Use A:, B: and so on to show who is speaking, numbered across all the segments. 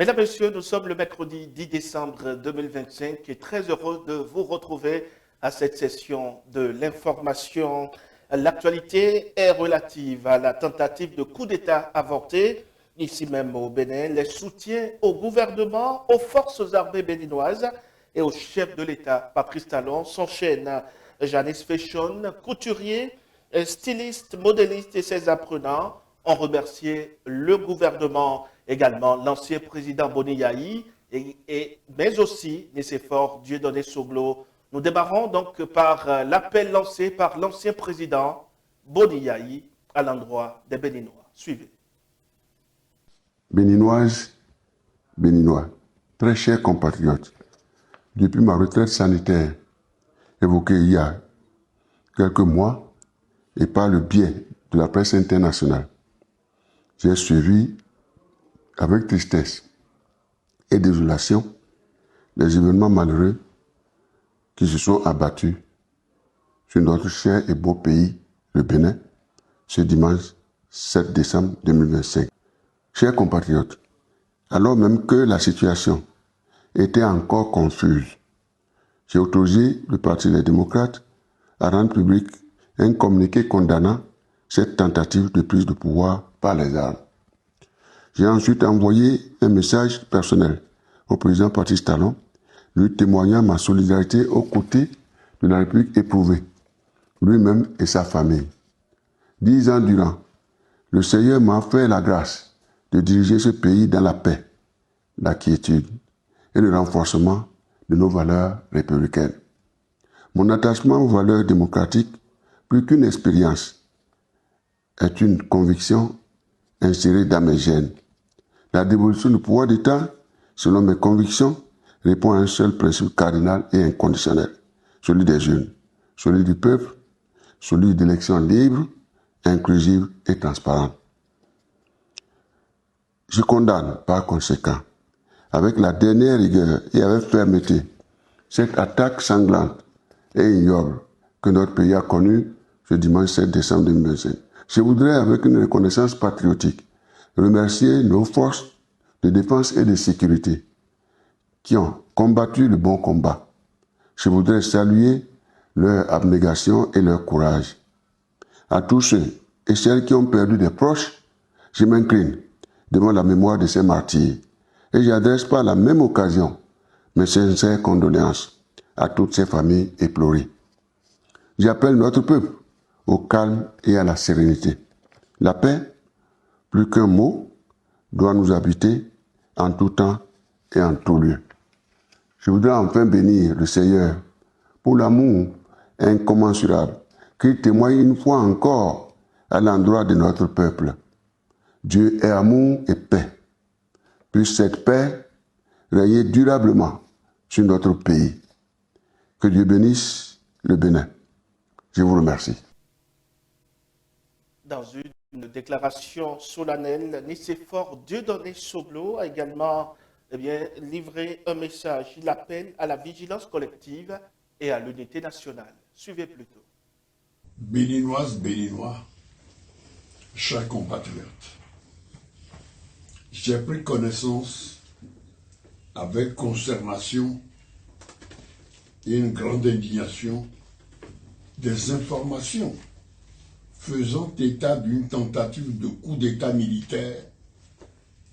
A: Mesdames, Messieurs, nous sommes le mercredi 10 décembre 2025 et très heureux de vous retrouver à cette session de l'information. L'actualité est relative à la tentative de coup d'État avorté, ici même au Bénin, les soutiens au gouvernement, aux forces armées béninoises et au chef de l'État, Patrice Talon, s'enchaînent Janice Féchon, couturier, styliste, modéliste et ses apprenants ont remercié le gouvernement, également l'ancien président Boni Yahi, mais aussi Nicéphore Dieudonné Soglo. Nous démarrons donc par l'appel lancé par l'ancien président Boni Yahi à l'endroit des Béninois. Suivez.
B: Béninoises, Béninois, très chers compatriotes, depuis ma retraite sanitaire évoquée il y a quelques mois et par le biais de la presse internationale, j'ai suivi avec tristesse et désolation les événements malheureux qui se sont abattus sur notre cher et beau pays, le Bénin, ce dimanche 7 décembre 2025. Chers compatriotes, alors même que la situation était encore confuse, j'ai autorisé le Parti des démocrates à rendre public un communiqué condamnant cette tentative de prise de pouvoir par les armes. J'ai ensuite envoyé un message personnel au président Patrice Talon, lui témoignant ma solidarité aux côtés de la République éprouvée, lui-même et sa famille. 10 ans durant, le Seigneur m'a fait la grâce de diriger ce pays dans la paix, la quiétude et le renforcement de nos valeurs républicaines. Mon attachement aux valeurs démocratiques, plus qu'une expérience, est une conviction insérée dans mes gènes. La dévolution du pouvoir d'État, selon mes convictions, répond à un seul principe cardinal et inconditionnel, celui des jeunes, celui du peuple, celui d'élections libres, inclusives et transparentes. Je condamne par conséquent, avec la dernière rigueur et avec fermeté, cette attaque sanglante et ignoble que notre pays a connue ce dimanche 7 décembre 2025. Je voudrais, avec une reconnaissance patriotique, remercier nos forces de défense et de sécurité qui ont combattu le bon combat. Je voudrais saluer leur abnégation et leur courage. À tous ceux et celles qui ont perdu des proches, je m'incline devant la mémoire de ces martyrs et j'adresse par la même occasion mes sincères condoléances à toutes ces familles éplorées. J'appelle notre peuple au calme et à la sérénité. La paix, plus qu'un mot, doit nous habiter en tout temps et en tout lieu. Je voudrais enfin bénir le Seigneur pour l'amour incommensurable qu'il témoigne une fois encore à l'endroit de notre peuple. Dieu est amour et paix. Puisse cette paix régner durablement sur notre pays. Que Dieu bénisse le Bénin. Je vous remercie.
A: Dans une déclaration solennelle, Nicéphore Dieudonné Soglo a également livré un message. Il appelle à la vigilance collective et à l'unité nationale. Suivez plutôt.
C: Béninoises, Béninois, chers compatriotes, j'ai pris connaissance avec consternation et une grande indignation des informations faisant état d'une tentative de coup d'État militaire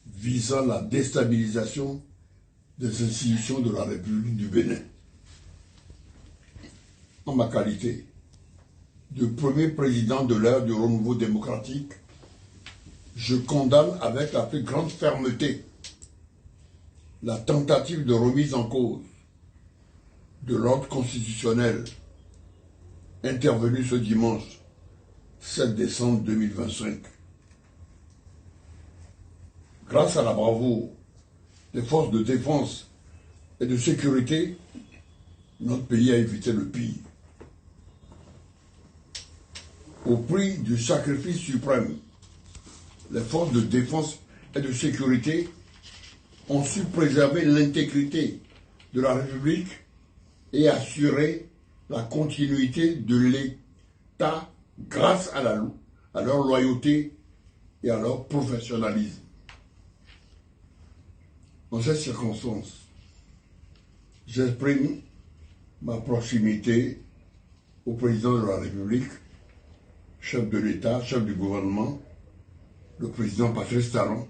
C: visant la déstabilisation des institutions de la République du Bénin. En ma qualité de premier président de l'ère du renouveau démocratique, je condamne avec la plus grande fermeté la tentative de remise en cause de l'ordre constitutionnel intervenu ce dimanche 7 décembre 2025. Grâce à la bravoure des forces de défense et de sécurité, notre pays a évité le pire. Au prix du sacrifice suprême, les forces de défense et de sécurité ont su préserver l'intégrité de la République et assurer la continuité de l'État grâce à leur loyauté et à leur professionnalisme. En cette circonstance, j'exprime ma proximité au président de la République, chef de l'État, chef du gouvernement, le président Patrice Talon,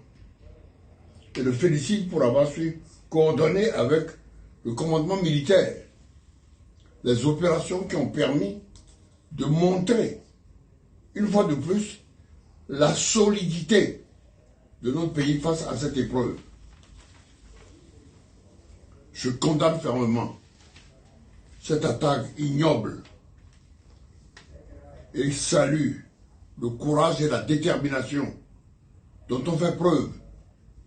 C: et le félicite pour avoir su coordonner avec le commandement militaire les opérations qui ont permis de montrer, une fois de plus, la solidité de notre pays face à cette épreuve. Je condamne fermement cette attaque ignoble et salue le courage et la détermination dont ont fait preuve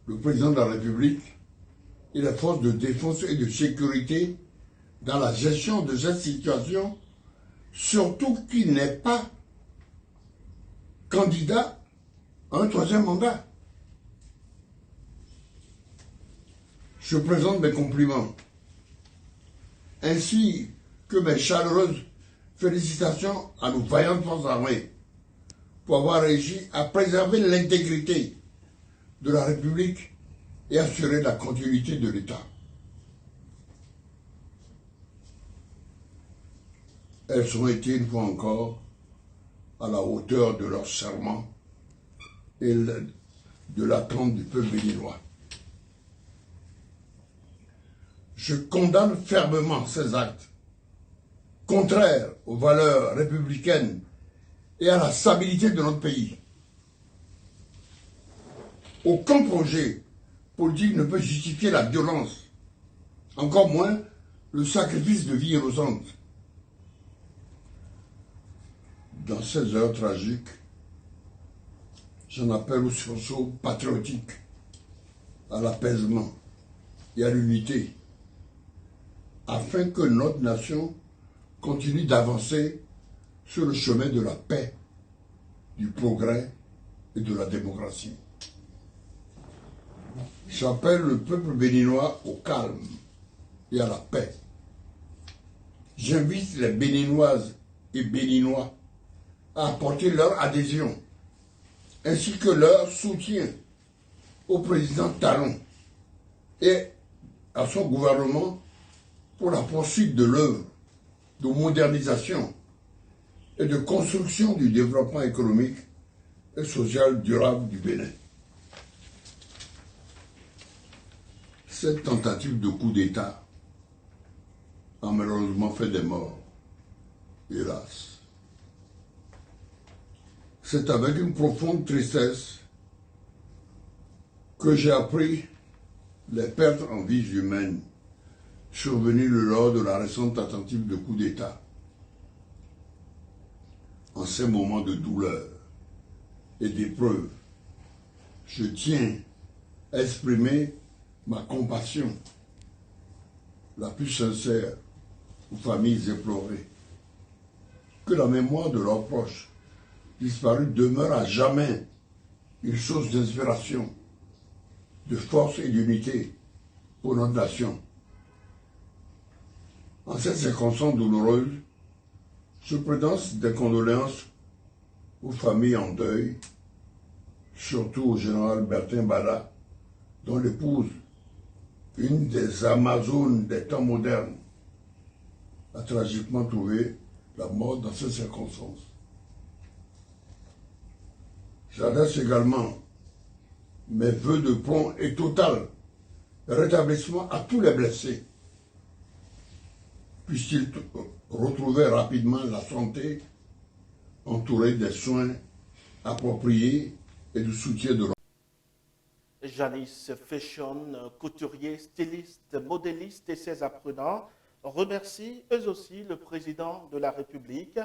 C: le président de la République et les forces de défense et de sécurité dans la gestion de cette situation, surtout qu'il n'est pas candidat à un troisième mandat. Je présente mes compliments, ainsi que mes chaleureuses félicitations à nos vaillantes forces armées pour avoir réussi à préserver l'intégrité de la République et assurer la continuité de l'État. Elles ont été une fois encore à la hauteur de leur serment et de l'attente du peuple béninois. Je condamne fermement ces actes contraires aux valeurs républicaines et à la stabilité de notre pays. Aucun projet politique ne peut justifier la violence, encore moins le sacrifice de vies innocentes. Dans ces heures tragiques, j'en appelle au sursaut patriotique, à l'apaisement et à l'unité, afin que notre nation continue d'avancer sur le chemin de la paix, du progrès et de la démocratie. J'appelle le peuple béninois au calme et à la paix. J'invite les Béninoises et Béninois à apporter leur adhésion ainsi que leur soutien au président Talon et à son gouvernement pour la poursuite de l'œuvre de modernisation et de construction du développement économique et social durable du Bénin. Cette tentative de coup d'État a malheureusement fait des morts, hélas. C'est avec une profonde tristesse que j'ai appris les pertes en vies humaines survenues lors de la récente tentative de coup d'État. En ces moments de douleur et d'épreuve, je tiens à exprimer ma compassion la plus sincère aux familles éplorées. Que la mémoire de leurs proches disparus demeure à jamais une source d'inspiration, de force et d'unité pour notre nation. En cette circonstance douloureuse, je présente des condoléances aux familles en deuil, surtout au général Bertin Bada, dont l'épouse, une des Amazones des temps modernes, a tragiquement trouvé la mort dans ces circonstances. J'adresse également mes vœux de prompt et total rétablissement à tous les blessés. Puissent-ils retrouver rapidement la santé, entourés des soins appropriés et du soutien de l'homme.
A: Janice Fashion, couturier, styliste, modéliste et ses apprenants remercient eux aussi le président de la République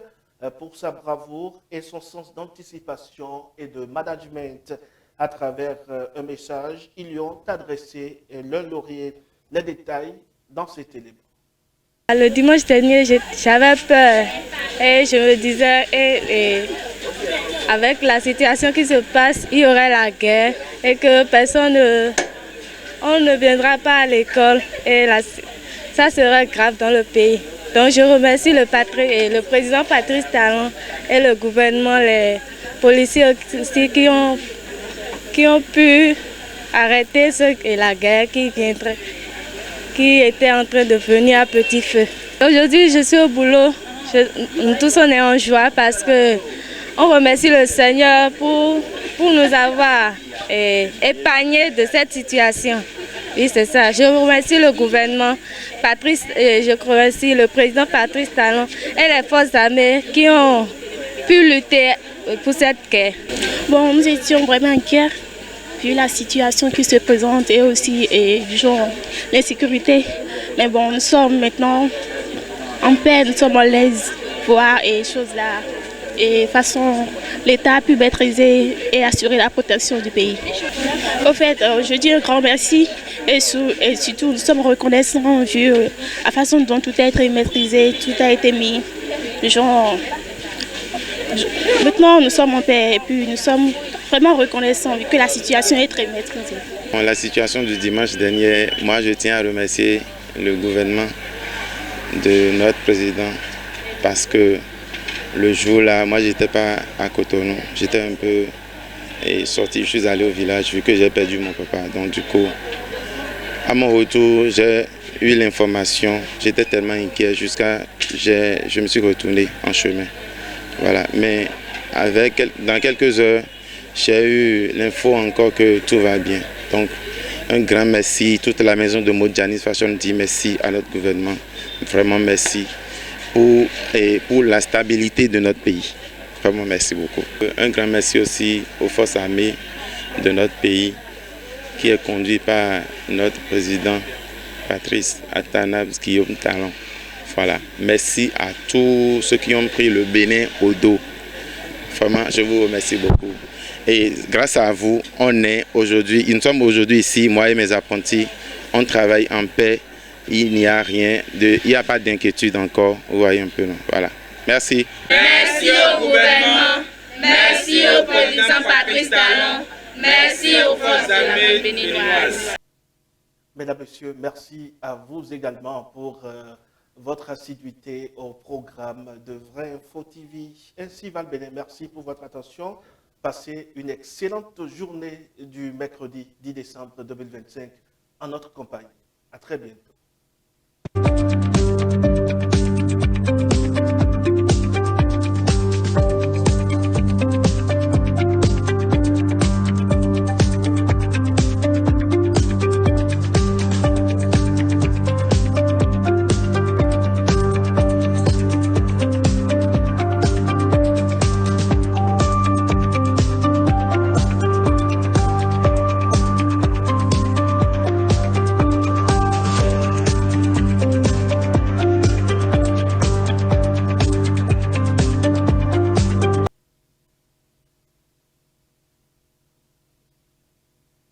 A: pour sa bravoure et son sens d'anticipation et de management. À travers un message, ils lui ont adressé l'un laurier. Les détails dans cet élément.
D: Le dimanche dernier, j'avais peur et je me disais, avec la situation qui se passe, il y aurait la guerre et que on ne viendra pas à l'école et ça serait grave dans le pays. Donc je remercie le président Patrice Talon et le gouvernement, les policiers aussi qui ont pu arrêter la guerre qui était en train de venir à petit feu. Aujourd'hui, je suis au boulot. Nous tous, on est en joie parce que on remercie le Seigneur pour nous avoir épargnés de cette situation. Oui, c'est ça. Je remercie le gouvernement, je remercie le président Patrice Talon et les forces armées qui ont pu lutter pour cette guerre.
E: Bon, nous étions vraiment inquiets vu la situation qui se présente et aussi l'insécurité. Mais bon, nous sommes maintenant en paix, nous sommes à l'aise voir et choses là. Et de façon, l'État a pu maîtriser et assurer la protection du pays. Au fait, je dis un grand merci et surtout nous sommes reconnaissants vu la façon dont tout a été maîtrisé, tout a été mis. Maintenant, nous sommes en paix et puis nous sommes vraiment reconnaissants vu que la situation est très maîtrisée.
F: La situation du dimanche dernier, moi je tiens à remercier le gouvernement de notre président parce que le jour-là, moi j'étais pas à Cotonou, j'étais un peu sorti, je suis allé au village vu que j'ai perdu mon papa. Donc du coup, à mon retour, j'ai eu l'information, j'étais tellement inquiet je me suis retourné en chemin. Voilà, mais dans quelques heures, j'ai eu l'info encore que tout va bien. Donc, un grand merci. Toute la maison de Modjanis Fashion dit merci à notre gouvernement. Vraiment merci pour la stabilité de notre pays. Vraiment merci beaucoup. Un grand merci aussi aux forces armées de notre pays qui est conduit par notre président Patrice Guillaume Talon. Voilà. Merci à tous ceux qui ont pris le Bénin au dos. Vraiment, je vous remercie beaucoup. Et grâce à vous, nous sommes aujourd'hui ici, moi et mes apprentis, on travaille en paix. Il n'y a pas d'inquiétude encore. Vous voyez un peu, non? Voilà. Merci.
G: Merci au gouvernement. Merci au président Patrice Talon. Merci aux forces armées béninoises.
A: Mesdames, Messieurs, merci à vous également pour votre assiduité au programme de Vrai Info TV. Ainsi va le Bénin. Merci pour votre attention. Passez une excellente journée du mercredi 10 décembre 2025 en notre compagnie. À très bientôt.